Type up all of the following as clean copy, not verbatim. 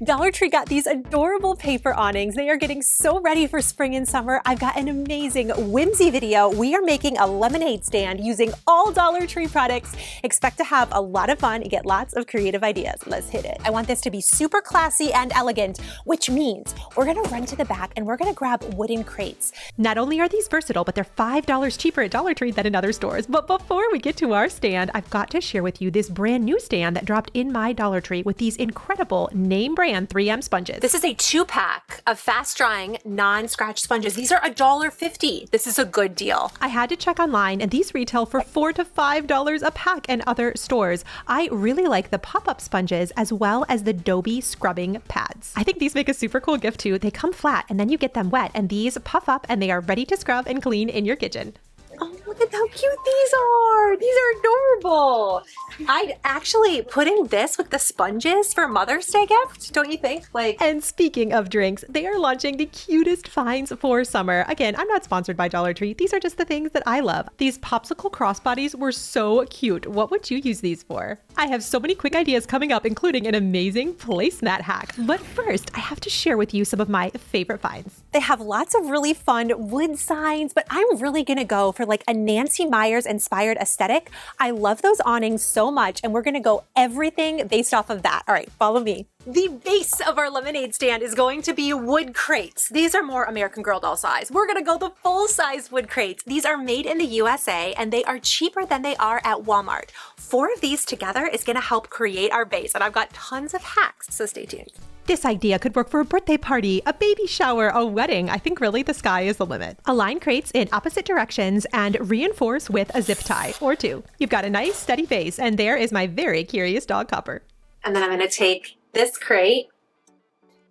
Dollar Tree got these adorable paper awnings. They are getting so ready for spring and summer. I've got an amazing whimsy video. We are making a lemonade stand using all Dollar Tree products. Expect to have a lot of fun and get lots of creative ideas. Let's hit it. I want this to be super classy and elegant, which means we're gonna run to the back and we're gonna grab wooden crates. Not only are these versatile, but they're $5 cheaper at Dollar Tree than in other stores. But before we get to our stand, I've got to share with you this brand new stand that dropped in my Dollar Tree with these incredible name brand 3M sponges. This is a 2-pack of fast drying, non-scratch sponges. These are $1.50. This is a good deal. I had to check online and these retail for $4 to $5 a pack in other stores. I really like the pop-up sponges as well as the Dobie scrubbing pads. I think these make a super cool gift too. They come flat and then you get them wet and these puff up and they are ready to scrub and clean in your kitchen. Oh, look at how cute these are. These are adorable. I'd actually putting this with the sponges for Mother's Day gift, don't you think? And speaking of drinks, they are launching the cutest finds for summer. Again, I'm not sponsored by Dollar Tree. These are just the things that I love. These popsicle crossbodies were so cute. What would you use these for? I have so many quick ideas coming up, including an amazing placemat hack. But first, I have to share with you some of my favorite finds. They have lots of really fun wood signs, but I'm really gonna go for like a Nancy Meyers-inspired aesthetic. I love those awnings so much, and we're gonna go everything based off of that. All right, follow me. The base of our lemonade stand is going to be wood crates. These are more American Girl doll size. We're gonna go the full-size wood crates. These are made in the USA, and they are cheaper than they are at Walmart. 4 of these together is gonna help create our base, and I've got tons of hacks, so stay tuned. This idea could work for a birthday party, a baby shower, a wedding. I think really the sky is the limit. Align crates in opposite directions and reinforce with a zip tie or 2. You've got a nice steady base, and there is my very curious dog Copper. And then I'm gonna take this crate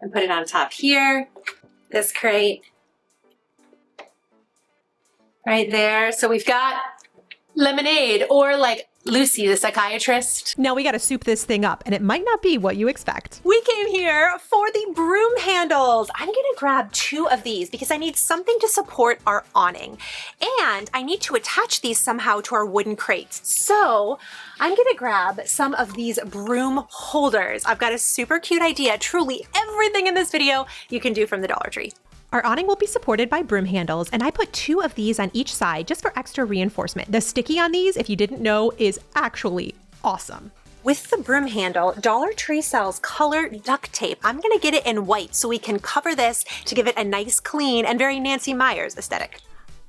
and put it on top here, this crate right there. So we've got lemonade, or like Lucy, the psychiatrist. Now we gotta soup this thing up, and it might not be what you expect. We came here for the broom handles. I'm gonna grab 2 of these because I need something to support our awning. And I need to attach these somehow to our wooden crates. So I'm gonna grab some of these broom holders. I've got a super cute idea. Truly everything in this video you can do from the Dollar Tree. Our awning will be supported by broom handles, and I put 2 of these on each side just for extra reinforcement. The sticky on these, if you didn't know, is actually awesome. With the broom handle, Dollar Tree sells colored duct tape. I'm gonna get it in white so we can cover this to give it a nice, clean, and very Nancy Meyers aesthetic.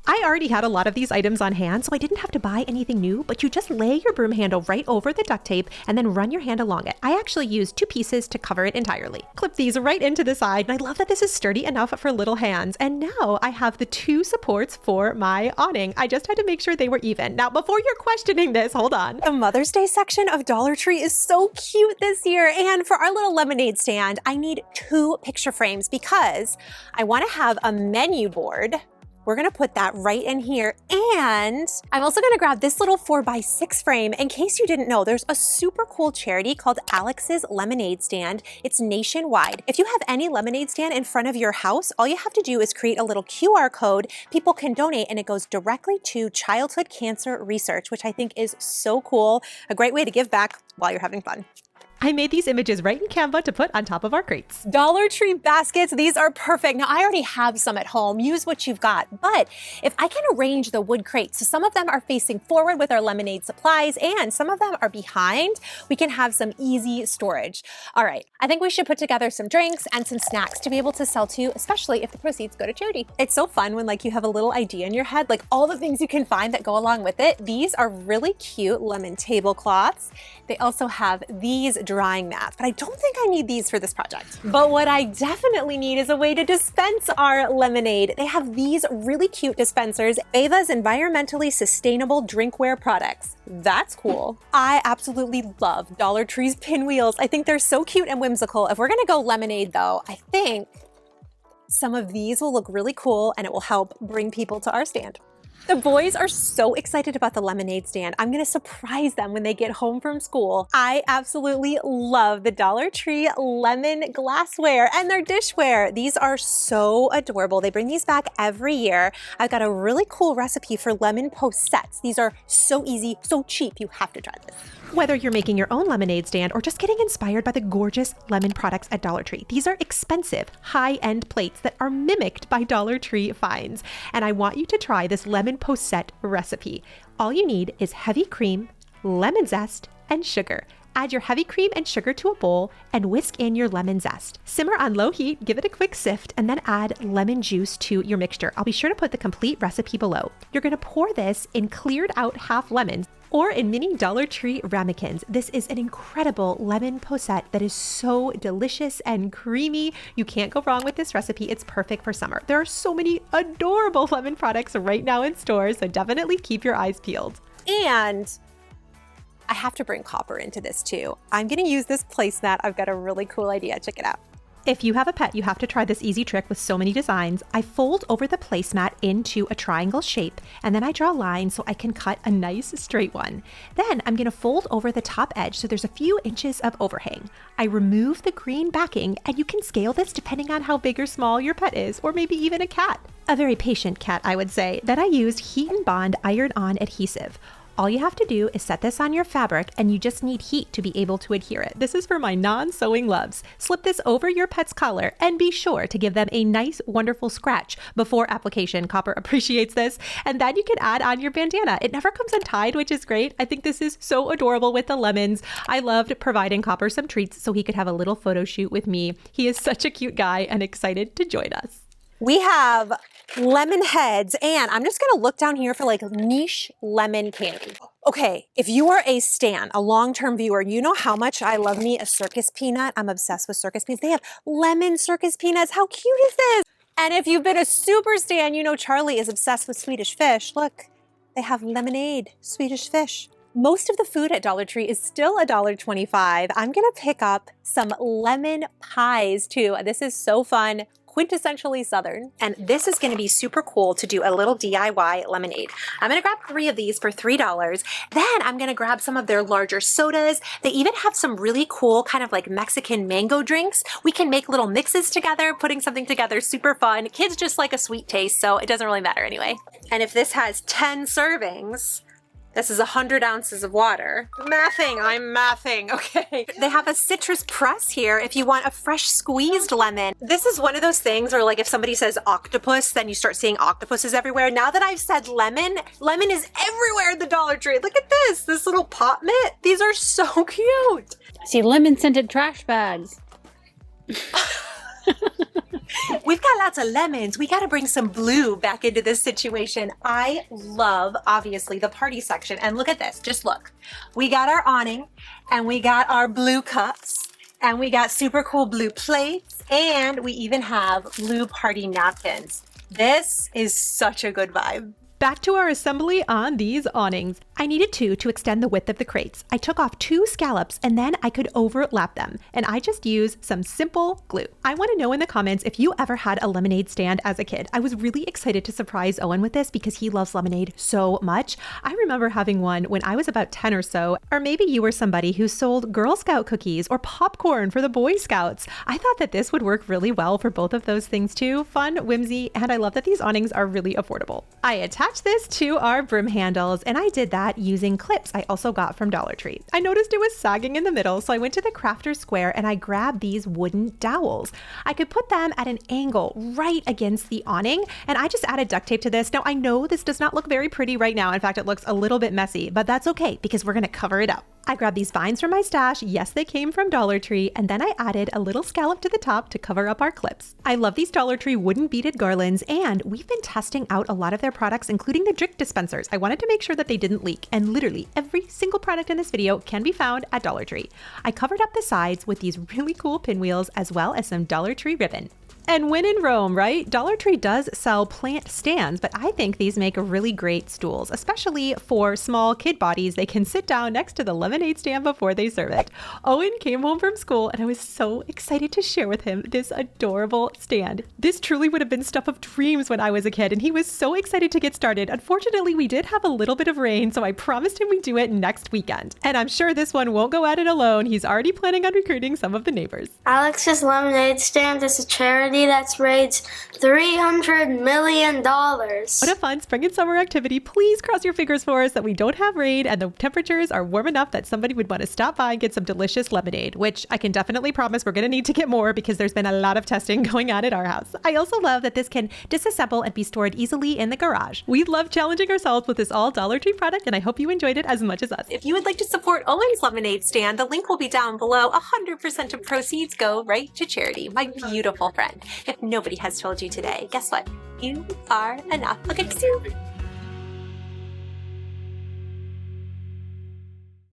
I already had a lot of these items on hand, so I didn't have to buy anything new, but you just lay your broom handle right over the duct tape and then run your hand along it. I actually used 2 pieces to cover it entirely. Clip these right into the side, and I love that this is sturdy enough for little hands. And now I have the 2 supports for my awning. I just had to make sure they were even. Now, before you're questioning this, hold on. The Mother's Day section of Dollar Tree is so cute this year. And for our little lemonade stand, I need 2 picture frames because I want to have a menu board. We're gonna put that right in here. And I'm also gonna grab this little 4x6 frame. In case you didn't know, there's a super cool charity called Alex's Lemonade Stand. It's nationwide. If you have any lemonade stand in front of your house, all you have to do is create a little QR code. People can donate and it goes directly to childhood cancer research, which I think is so cool. A great way to give back while you're having fun. I made these images right in Canva to put on top of our crates. Dollar Tree baskets, these are perfect. Now, I already have some at home. Use what you've got. But if I can arrange the wood crates, so some of them are facing forward with our lemonade supplies and some of them are behind, we can have some easy storage. All right, I think we should put together some drinks and some snacks to be able to sell too, especially if the proceeds go to charity. It's so fun when you have a little idea in your head, like all the things you can find that go along with it. These are really cute lemon tablecloths. They also have these drying mats, but I don't think I need these for this project. But what I definitely need is a way to dispense our lemonade. They have these really cute dispensers, Ava's environmentally sustainable drinkware products. That's cool. I absolutely love Dollar Tree's pinwheels. I think they're so cute and whimsical. If we're gonna go lemonade though, I think some of these will look really cool and it will help bring people to our stand. The boys are so excited about the lemonade stand. I'm gonna surprise them when they get home from school. I absolutely love the Dollar Tree lemon glassware and their dishware. These are so adorable. They bring these back every year. I've got a really cool recipe for lemon possets. These are so easy, so cheap. You have to try this. Whether you're making your own lemonade stand or just getting inspired by the gorgeous lemon products at Dollar Tree, these are expensive, high-end plates that are mimicked by Dollar Tree finds. And I want you to try this Lemon Posset recipe. All you need is heavy cream, lemon zest, and sugar. Add your heavy cream and sugar to a bowl and whisk in your lemon zest. Simmer on low heat, give it a quick sift, and then add lemon juice to your mixture. I'll be sure to put the complete recipe below. You're going to pour this in cleared out half lemons or in mini Dollar Tree ramekins. This is an incredible lemon posset that is so delicious and creamy. You can't go wrong with this recipe. It's perfect for summer. There are so many adorable lemon products right now in stores, so definitely keep your eyes peeled. And I have to bring copper into this too. I'm gonna use this placemat. I've got a really cool idea. Check it out. If you have a pet, you have to try this easy trick with so many designs. I fold over the placemat into a triangle shape, and then I draw lines so I can cut a nice straight one. Then I'm gonna fold over the top edge so there's a few inches of overhang. I remove the green backing, and you can scale this depending on how big or small your pet is, or maybe even a cat. A very patient cat, I would say. Then I used Heat and Bond iron-on adhesive. All you have to do is set this on your fabric, and you just need heat to be able to adhere it. This is for my non-sewing loves. Slip this over your pet's collar and be sure to give them a nice, wonderful scratch before application. Copper appreciates this. And then you can add on your bandana. It never comes untied, which is great. I think this is so adorable with the lemons. I loved providing Copper some treats so he could have a little photo shoot with me. He is such a cute guy and excited to join us. We have lemon heads, and I'm just gonna look down here for like niche lemon candy. Okay, if you are a stan, a long-term viewer, you know how much I love me a circus peanut. I'm obsessed with circus peanuts. They have lemon circus peanuts. How cute is this? And if you've been a super stan, you know Charlie is obsessed with Swedish fish. Look, they have lemonade, Swedish fish. Most of the food at Dollar Tree is still $1.25. I'm gonna pick up some lemon pies too. This is so fun. Quintessentially Southern. And this is gonna be super cool to do a little DIY lemonade. I'm gonna grab 3 of these for $3. Then I'm gonna grab some of their larger sodas. They even have some really cool kind of like Mexican mango drinks. We can make little mixes together, putting something together, super fun. Kids just like a sweet taste, so it doesn't really matter anyway. And if this has 10 servings, this is 100 ounces of water. Mathing, I'm mathing, okay. They have a citrus press here if you want a fresh squeezed lemon. This is one of those things where like if somebody says octopus, then you start seeing octopuses everywhere. Now that I've said lemon, lemon is everywhere at the Dollar Tree. Look at this little pot mitt. These are so cute. I see lemon scented trash bags. We've got lots of lemons. We got to bring some blue back into this situation. I love, obviously, the party section. And look at this. Just look. We got our awning, and we got our blue cups, and we got super cool blue plates, and we even have blue party napkins. This is such a good vibe. Back to our assembly on these awnings. I needed 2 to extend the width of the crates. I took off 2 scallops and then I could overlap them. And I just used some simple glue. I want to know in the comments if you ever had a lemonade stand as a kid. I was really excited to surprise Owen with this because he loves lemonade so much. I remember having one when I was about 10 or so. Or maybe you were somebody who sold Girl Scout cookies or popcorn for the Boy Scouts. I thought that this would work really well for both of those things too. Fun, whimsy, and I love that these awnings are really affordable. I attached this to our broom handles, and I did that using clips I also got from Dollar Tree. I noticed it was sagging in the middle, so I went to the Crafter's Square and I grabbed these wooden dowels. I could put them at an angle right against the awning, and I just added duct tape to this. Now I know this does not look very pretty right now. In fact, it looks a little bit messy, but that's okay because we're gonna cover it up. I grabbed these vines from my stash. Yes, they came from Dollar Tree, and then I added a little scallop to the top to cover up our clips. I love these Dollar Tree wooden beaded garlands, and we've been testing out a lot of their products, including the drink dispensers. I wanted to make sure that they didn't leak, and literally every single product in this video can be found at Dollar Tree. I covered up the sides with these really cool pinwheels as well as some Dollar Tree ribbon. And when in Rome, right? Dollar Tree does sell plant stands, but I think these make really great stools, especially for small kid bodies. They can sit down next to the lemonade stand before they serve it. Owen came home from school and I was so excited to share with him this adorable stand. This truly would have been stuff of dreams when I was a kid, and he was so excited to get started. Unfortunately, we did have a little bit of rain, so I promised him we'd do it next weekend. And I'm sure this one won't go at it alone. He's already planning on recruiting some of the neighbors. Alex's lemonade stand is a charity activity that's raised $300 million. What a fun spring and summer activity. Please cross your fingers for us that we don't have rain and the temperatures are warm enough that somebody would want to stop by and get some delicious lemonade, which I can definitely promise we're going to need to get more because there's been a lot of testing going on at our house. I also love that this can disassemble and be stored easily in the garage. We love challenging ourselves with this all Dollar Tree product, and I hope you enjoyed it as much as us. If you would like to support Owen's lemonade stand, the link will be down below. 100% of proceeds go right to charity. My beautiful friend. If nobody has told you today, guess what? You are enough. I'll get to see you.